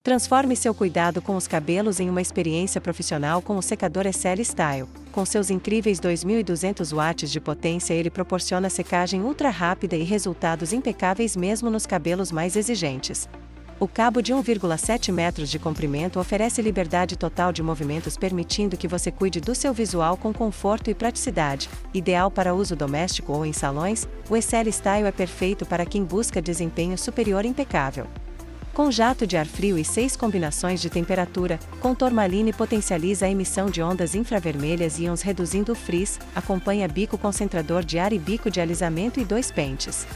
Transforme seu cuidado com os cabelos em uma experiência profissional com o secador Esselle Style. Com seus incríveis 2.200 watts de potência, ele proporciona secagem ultra rápida e resultados impecáveis mesmo nos cabelos mais exigentes. O cabo de 1,7 metros de comprimento oferece liberdade total de movimentos, permitindo que você cuide do seu visual com conforto e praticidade. Ideal para uso doméstico ou em salões, o Esselle Style é perfeito para quem busca desempenho superior impecável. Com jato de ar frio e 6 combinações de temperatura, com Tourmaline potencializa a emissão de ondas infravermelhas e íons reduzindo o frizz, acompanha bico concentrador de ar e bico de alisamento e 2 pentes.